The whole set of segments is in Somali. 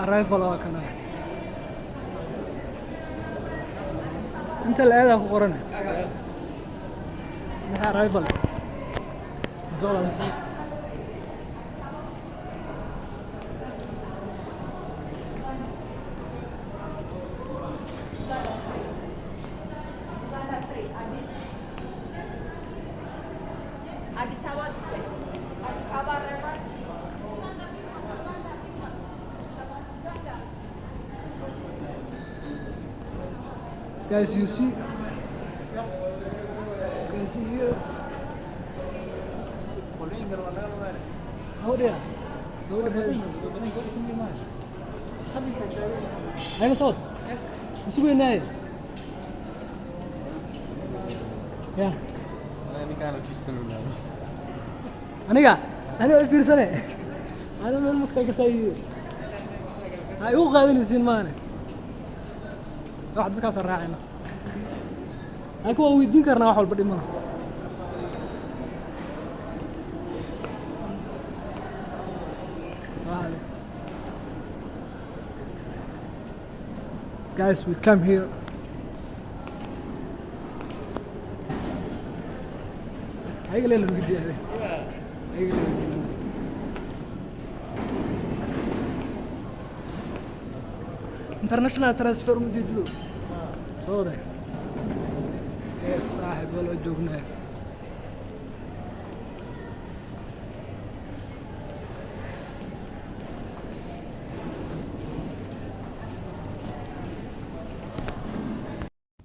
arrival waa kana inta la aada ku qoran arrival Guys, you see here. How there? أنا صوت. شو بين ناي؟ يا. أنا كان في سنة. أنا في سنة. أنا من مكتب كسي. هاي هو قاعدين يصير معنا. واحد كسر راعينا. أكو ويدين كرنا واحد بدي ما. Guys, we come here. هاي اللي بدي هذا. هاي اللي بدي. international transfer مجددو. صوره. يا صاحب والله جوجنا.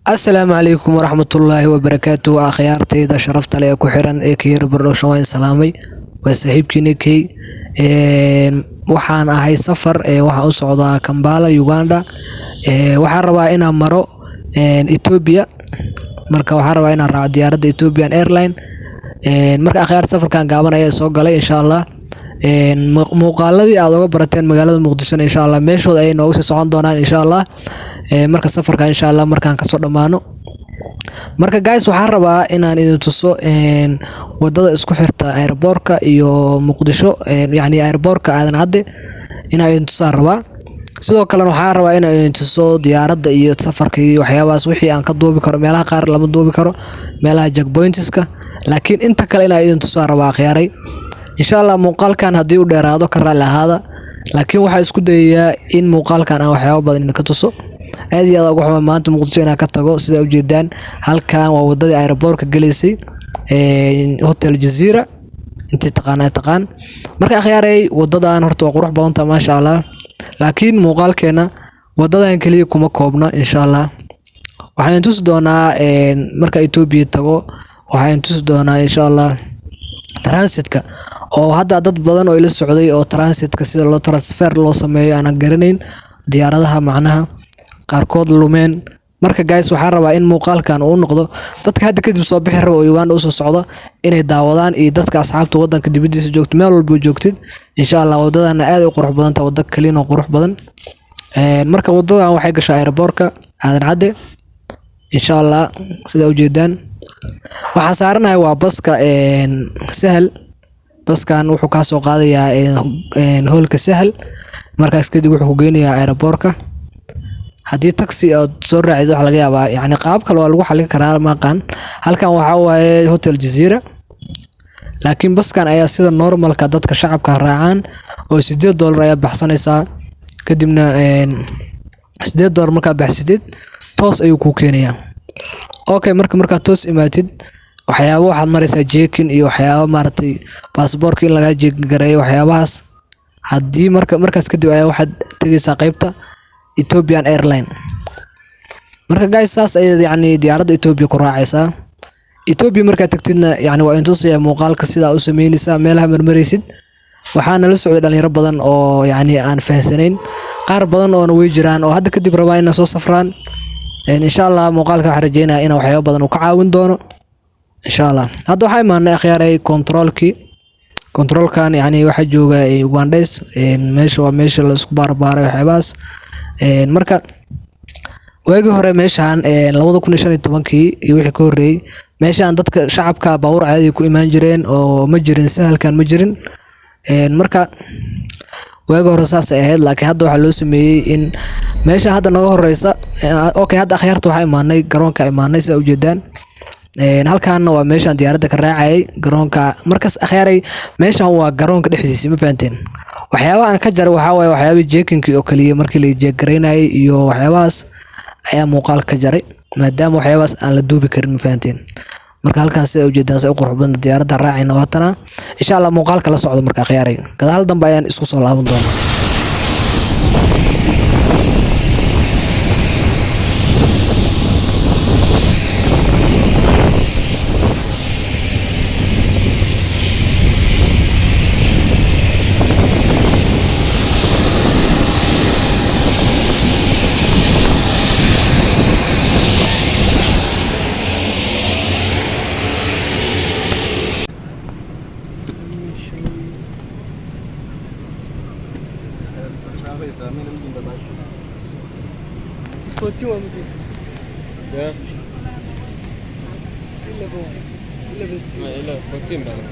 السلام عليكم ورحمة الله وبركاته أخيارتي إذا شرفت علي أكو حيران إيكير بروشوين سلامي وسحيبكي نيكي waxaan ahay safar waxaan u socdaa Kampala Uganda waxaan rabaa inaan maro Ethiopia marka waxaan rabaa inaan raaco diyaaradda Ethiopian Airline marka akhyaar safarkan gaaban ayaa soo galay insha Allah muuqaaladii aad uga barateen magaalada Muqdisho insha Allah meeshooda ay noogu soo socon doonaan insha Allah marka safarka insha Allah markaan ka soo dhamaano marka guys waxaan rabaa inaan idin tuso wadada isku xirta airportka iyo Muqdisho yani airportka aadan cadde inaan idin tuso rabaa sidoo kale waxaan rabaa inaan idin tuso diyaaradda iyo safarka iyo waxyaabahaas wixii aan ka duubi karo meelaha qaar lama duubi karo meelaha checkpointska laakiin inta kale inaan idin tuso rabaa khiyaaray insha Allah muuqaalkan hadii uu dheeraado ka raali ahaada laakiin waxa isku dayayaa in muuqaalkan aan waxyaabo badan idin ka tuso aad iyo aad ugu xumaan maanta Muqdisho inaan ka tago sida u jeedaan halkan waa wadada airportka galeysay hotel Jazeera inta taqaan marka akhyaaray wadadan horta waa qurux badan ma sha Allah laakiin muuqaalkeena wadadan kaliya kuma koobna insha Allah waxaan tusi doonaa marka Ethiopia tago waxaan tusi doonaa insha Allah transitka oo hadda dad badan oo ila socday oo transitka sida loo transfer loo sameeyo aan garanayn diyaaradaha macnaha qaarkood lumeen marka guys waxaan rabaa in muuqaalkan uu noqdo dadka hadda kadib soo bixi rabo Uganda u soo socdo inay daawadaan iyo dadka asxaabta wadanka dibadiisa joogto meel walba joogtid insha Allah wadadana aad u qurux badan tahay wada kaliya oo qurux badan marka wadadan waxay gashaa airportka aadan cadde insha Allah sida u jeedaan waxa saaranahay waa baska sahal baskan wuxuu ka soo qaadayaa hoolka sahal markaas kadib wuxuu ku geynayaa airportka hadii taxi aad soo raacid waxa laga yaabaa yani qaab kale waa lagu xalin karaa maqan halkan waxa waaye hotel Jazeera laakiin baskan ayaa sida normalka dadka shacabka raacaan oo $8 ayaa baxsanaysa kadibna $8 marka baxsatid toos ayuu ku keenayaa okay marka toos imaatid waxyaabo waxaad maraysaa jeekin iyo waxyaabo maartay passportka in laga jeeg gareeyo waxyaabahaas hadii markaas kadib ayaa waxaad tagaysaa qaybta Ethiopian Airline marka guys saas ay yani diyaaradda Ethiopia ku raacaysa Ethiopia marka tagtidna yani waa intuu soo muuqaalka sida u sameynaysa meelaha marmaraysid waxaana la socday dhalinyaro badan oo yani aan fahansanayn qaar badan oo way jiraan oo hadda kadib rabaa inay soo safraan insha Allah muuqaalka waxaan rajeynayaa in waxyaabo badan uu ka caawin doono insha Allah hadda waxay maanay akhyaaray controlkan yani waxa jooga Uganda's meesha waa meesha la isku barbaaray waxyaabahaas marka waagi hore meeshan 2015 iyo wixii ka horeeyay meeshan dadka shacabka baawur caadi ku imaan jireen oo ma jirin sahalkan ma jirin marka waagi hore saas ay ahayd laakiin hadda waxaa loo sameeyey in meesha hadda naga horeysa okay hadda akhyaarta waxaa imaanay garoonka imaanay sida ujeedaan halkaana waa meeshaan diyaaradda ka raacayay garoonka markaas akhyaaray meeshaan waa garoonka dhexdiisa ma fahanteen waxyaabaha aan ka jaray waxaa waaye waxyaabihii jeekinkii oo kaliya markii la jeegaraynayay iyo waxyaabahaas ayaa muuqaal ka jaray maadaama waxyaabahaas aan la duubi karin ma fahanteen marka halkaan sida ujeedaan say u qurux badan diyaaradda raacayna waatana insha Allah muuqaalka la socdo marka akhyaaray gadaal dambe ayaan isku soo laaban doonaa Ja. إلا 14 بقى.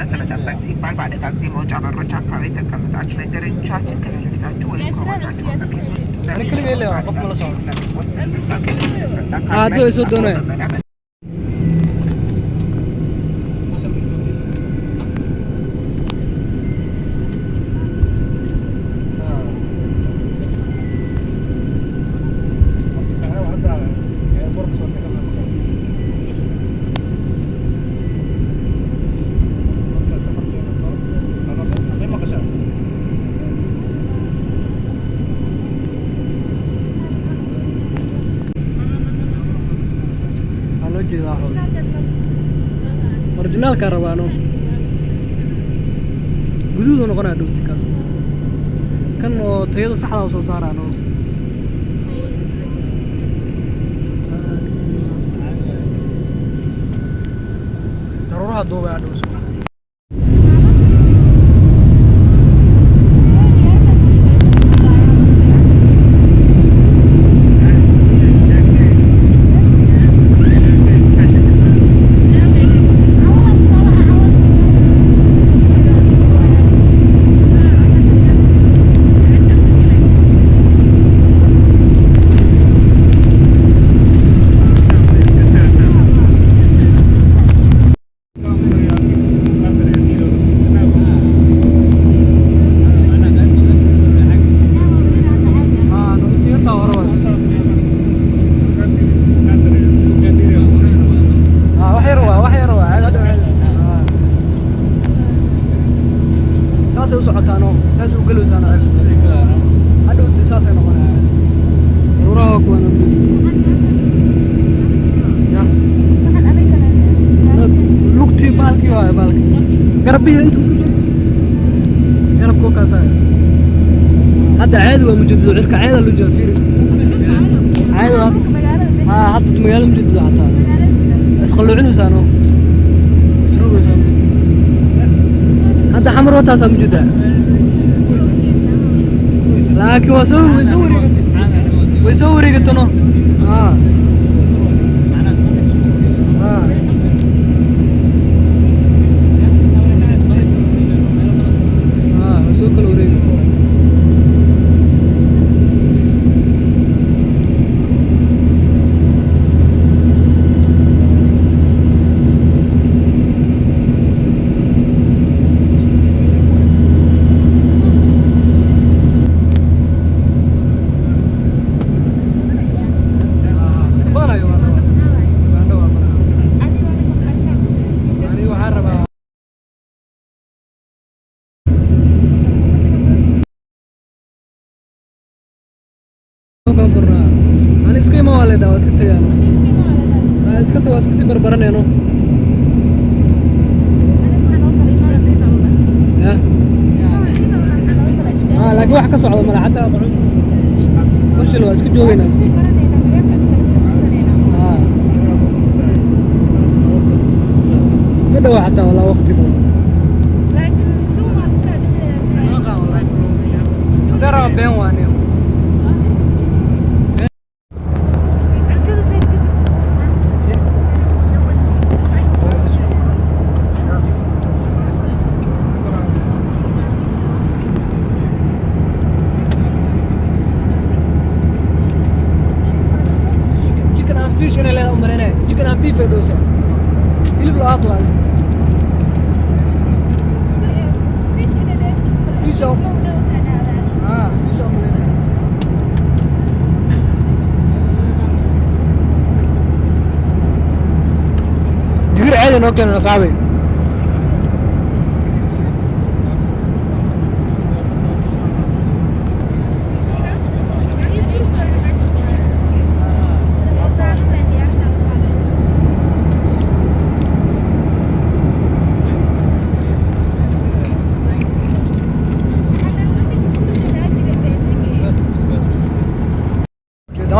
نزلت التاكسي بعد تاكسي موجة على الرجعة قريتها كانت عشان درجة شاشة أنا كل اللي وقف ملا صار هذا يسودونه أوريجينال كهربانو جدود نقرأ دوتي كاس كانوا تيار صحراء وصارانو تروح الضوء بعد وصل هذا عادي وموجود عرك عادي اللي جا فيه عادي حطت مقالة مجدد حتى بس خلوا عنه سانو يشربوا سانو هذا حمر وتاسا مجدد لكن ويسوري قلت له وسوق الوريق أنا إسكي ما والده واسكت يعني أنا إسكت واسكت بربرني أنا لكن واحد كسر ما حتى وش اللي واسكت جوينا دو حتى والله وقتك لكن دمر ترى بين واني فيش انا لا امرنا جيكن عم في فلوسه اللي بالعطله في شو في شو امرنا دير عادي نوكل انا صاحبي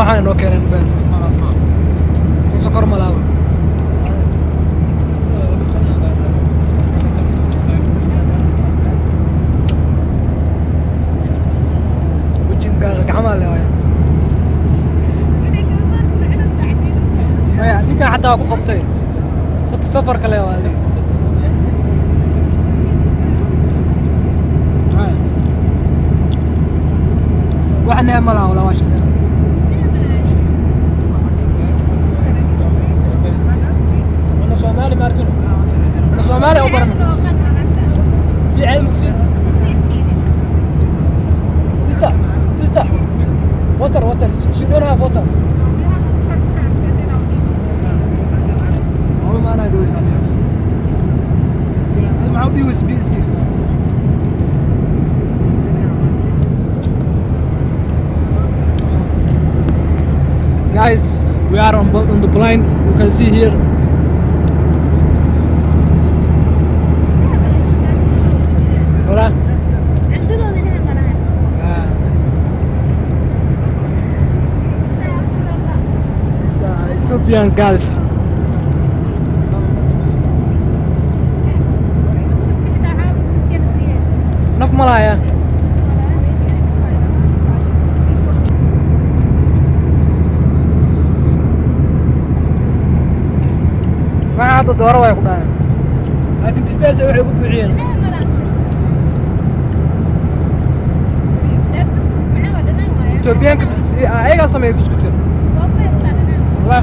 waxaan noo keeneen been sokor malaaba wajigaaga gacmaha le waaya maya ninkan xataa waa ku qabtay hada safarka le waa adig wax nehe ma laha walaa waa shaqeeya Somali markano أنا Somali أو برا في عيل مكسين sister water she don't have water والله ما أنا أدوي سامي أنا معودي USB-C guys we are on the plane you can see here ولا عندنا هنا مراهن Ethiopian girls نف ملايا ما عاد دوره way ku dhahay laakiin bisbaas waxay ku buuxiyeen Ethiopian ayaga sameeyay biskuutka والله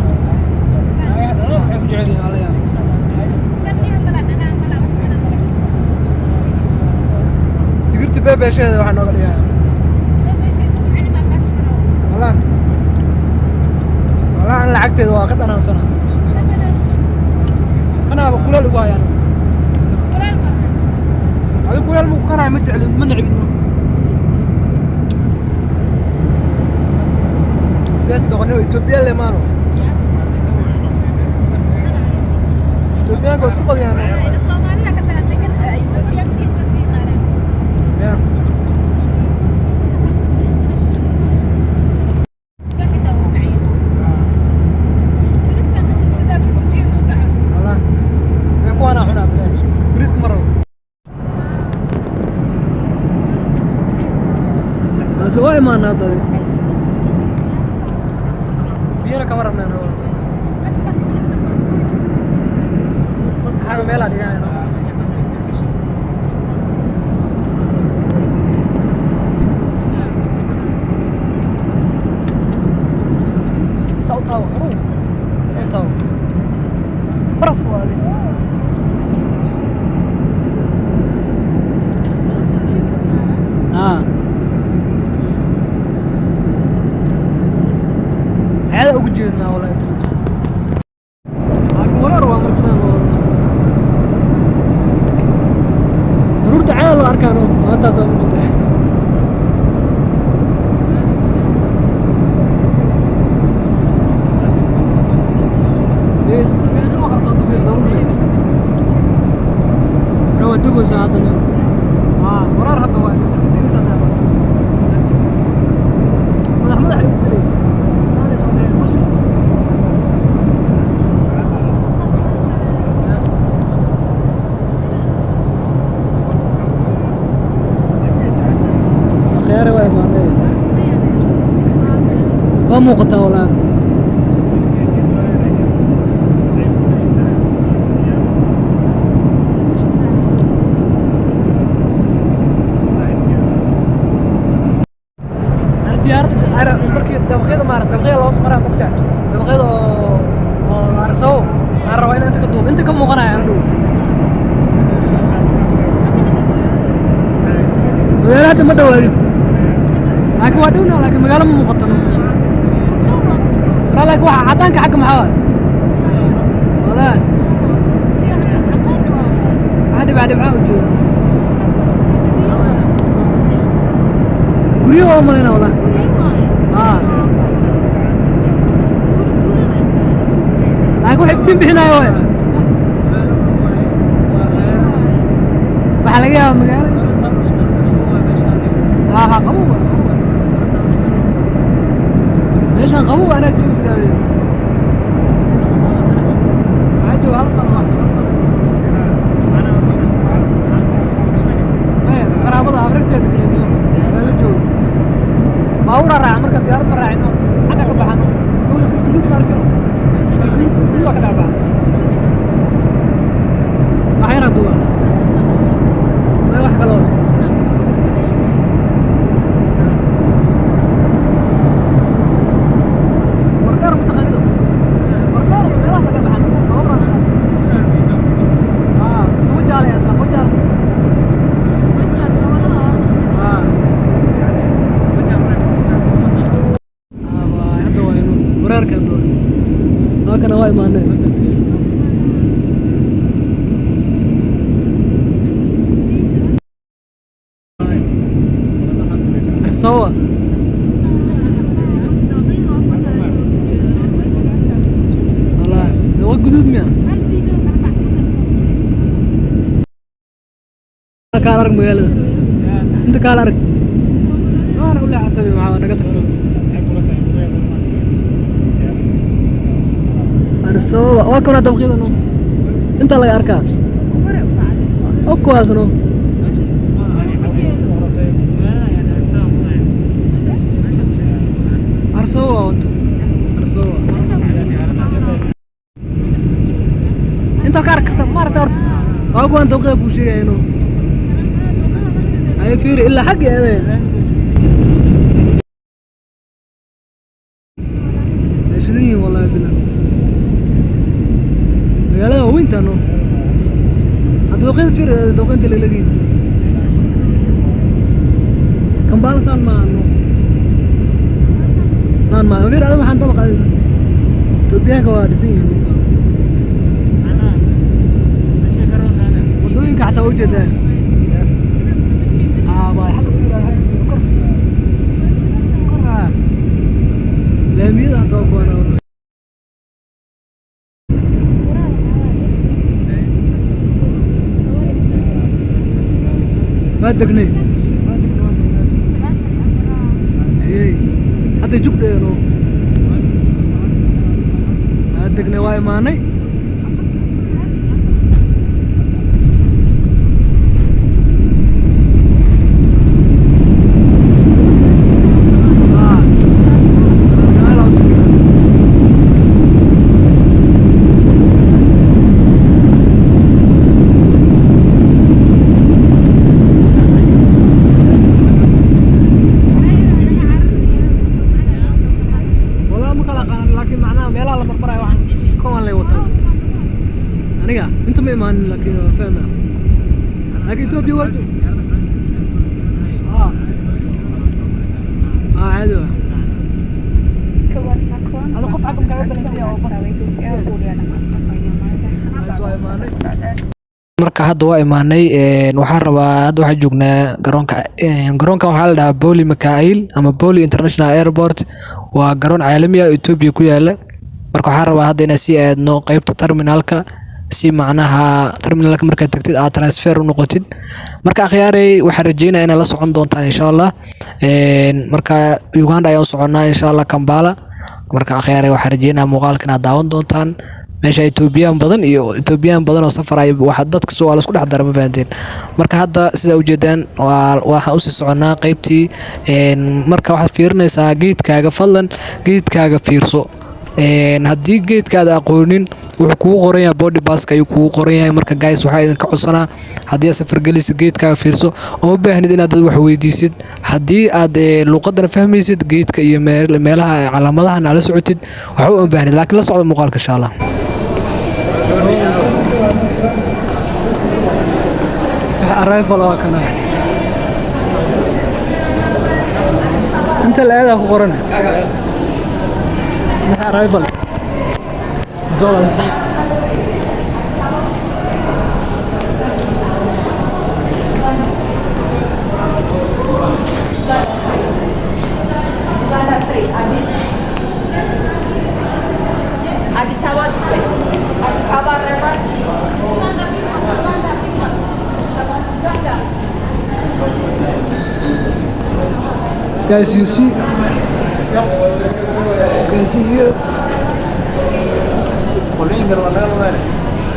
أنا أحب جعلي عليها تقدر تبيع شيء واحد نقول إياه والله أنا لعقت إذا واقد أنا سنة أنا بقول له بقى يعني هذا كل المقارنة متعلم من عبيد بس دغني إثيوبيا اللي مانو إثيوبيا قوس كبر يعني إذا صومالي لك أنت عندك إثيوبيا كتير جزء غيره يا كيف يدور معي بس كان تخلص كتاب سكوتي مستعد والله يكون أنا هنا بس بريسك مرة بس واي ما ناطري فينا كاميرا من هنا حاجة ميلا دي يعني صوتها وخروج صوتها برافو هذه هذا ugu jeednaa walaal laakiin warar waa markasaan daruurta caada la arkaano maanta soo muddo ليش ما خلصت في ضروري لو تقول ساعتنا warar hadda waa digaysanaa madax dilay وموقتها ولا ديارة مركي دبقيدة ما دبقيدة لو سمرها مقطع دبقيدة أرسو أروين أنت كدوب أنت كم مغنى يا دوب ولا هذا ما دوالي لكن ودونا لكن مقالة مقطنا لا لك واحد عطانك حق محاول ولا عادي بعد معاود جدا قريبا أمرنا والله لكن وحفتين بحنا يا وين وحلقيها مقالة قبوة ليش قبوة أنا جيت كذا عجوا هالصنة قرابة أبرد جد كذا ما لجوا ما هو راعي عمرك اختيار براعي إنه حنا كبحنا نقول الجدود ماركنا الجدود كذا بعد ما حينا دوا ما يروح كلام هاكنا واي مانه الصوا والله لو جدود ميا كالرك مقالة انت كالرك سواء ولا عتبي معاه انا قتكتب الصوا وكنا دبقيدة نو انت الله ياركا اوكواس نو ارسوا وانتو ارسوا انت كارك مرة تورت اوكوان دبقيدة بوشي نو هاي فيري الا حقي هذين ايش ذي والله بالله يا لا وين تانو اتوقع في دوقنت اللي لقين كم بالا سان ما انو سان ما غير هذا ما حنطبق عليه تبيها كوادسين ودوينك حتى وجد باي حق في كر لا ميدا توقع انا ما دقني اي هذا جوب دينو ما دقني واي ماني انت ما يمان لكن فاهمه لكن تو بيود عادي هذا قف حقهم كاي بنسيه بس marka hadda waa imaanay waxaan rabaa hadda waxaan joognaa garoonka waxaa la dhahaa Boli Mikail ama Boli International Airport waa garoon caalami ah Ethiopia ku yaala marka waxaan rabaa hadda inaan sii aadno qaybta terminalka si macnaha terminalka marka tagtid aad transfer u noqotid marka akhyaaray waxaan rajeynayaa inaad la socon doontaan insha Allah marka Uganda ayaan u soconaa insha Allah Kampala marka akhyaaray waxaan rajeynayaa muuqaalkan aad daawan doontaan meesha Ethiopian badan iyo Ethiopian badan oo safar ay waxa dadka soo la isku dhex dara ma fahanteen marka hadda sida u jeedaan waxa u sii soconaa qaybtii marka waxaad fiirinaysaa geedkaaga fadlan geedkaaga fiirso haddii geedkaada aqoonin wuxuu kugu qoran yahay body pass ayuu kugu qoran yahay marka guys waxa idin ka codsanaa haddii safar galaysid geedkaaga fiirso oo baahnid inaad dad wax weydiisid haddii aad luqadana fahmaysid geedka iyo meelaha calaamadaha la socotid waxa u baahnid laakiin la socdo muuqaalka insha Allah arrival oo kana inta la aad ku qoran arrival zola Addis Ababa this way. Addis Ababa river. guys you see here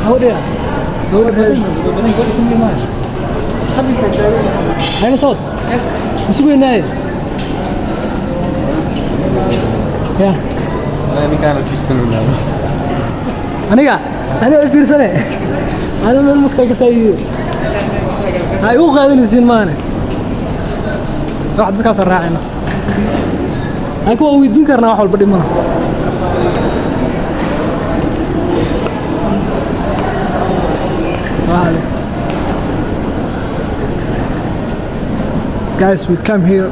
how there أنا صوت مش بيناي يا أنا كان في السنة أنا في سنة أنا من المكتب سيء هاي هو قاعدين يصير معنا واحد كسر راعينا هاي كوا ويدين كرنا واحد بدي ما guys we come here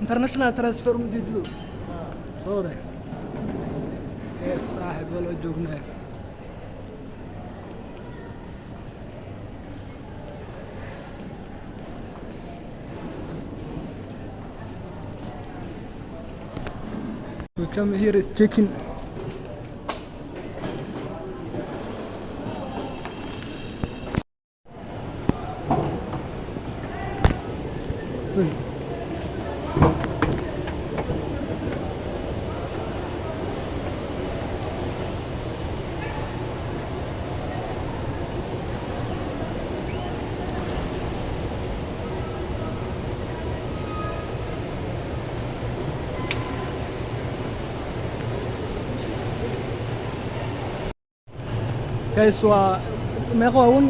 international transfer مجدد صوره يا صاحب ولا جوجنا we come here is checking sorry guys waa meeqa waa 1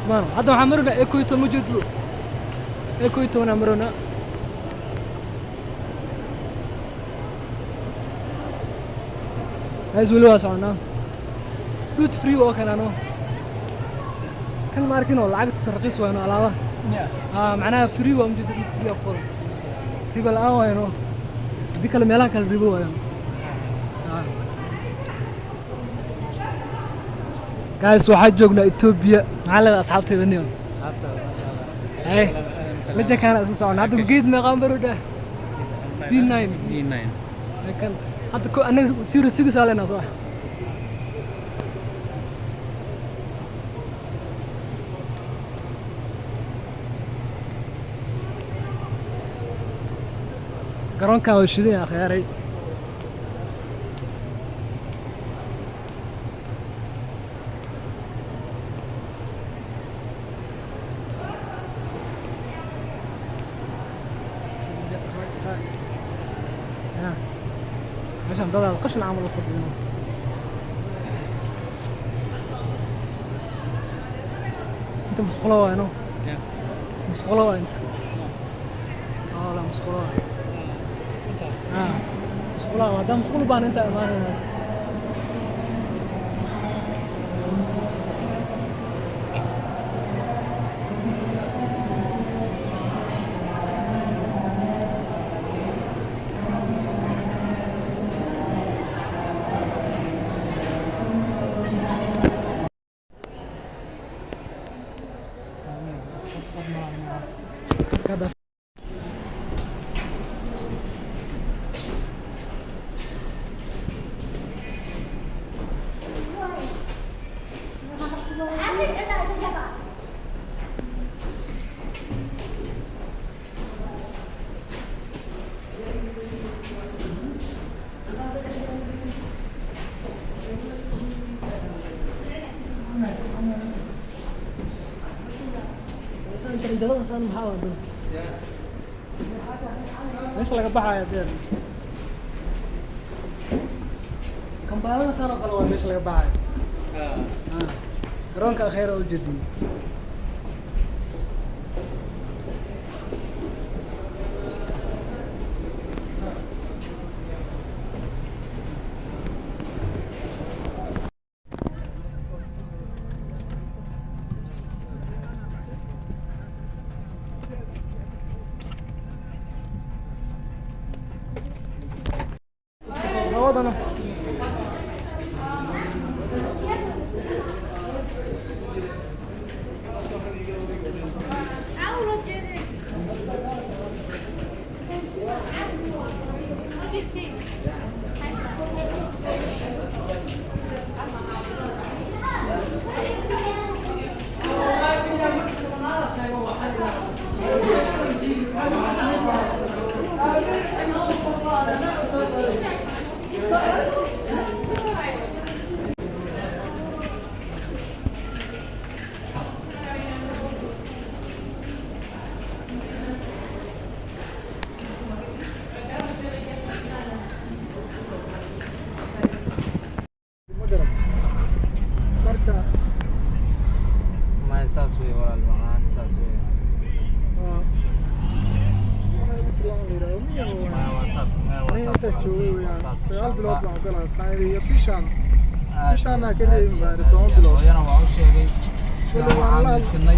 maan hadda waxaan marnaa ekoito mujadlo ekoito wana marnaa guys wali waa soconaa duty free oo kanaano kan markin oo lacagta sarqiis waano alaaba macnaha free waa mujadlo duty free oo qoran riba la'aan waano hadii kale meelaha kale ribo waano guys waxaa joognaa Ethiopia maxaa leedahay asxaabteeda niyo ay la jeekana isku soconaa hadda geed meeqaan baruda B9 laakiin hadda ko anaga siro sigu saalena soo garoonka waa shiday akhyaaray عشان ده القشن عملوا صدقنا انت مسخلوه هنا مسخلوه انت لا مسخلوه مسخلوه ده مسخلوه بان انت امانه ترى صار محاور ليش لقى بحا يا دير كم بالنا صار قالوا ليش لقى بحا رونك الخير والجدي روضنا ما يساسوي ولا المعان يساسوي ما وساس ما وساس سؤال بلاد معقولة سايرية بيشان أنا كده يمكن 10 بلاد أنا ما أوش شيء كل ما عملت الناي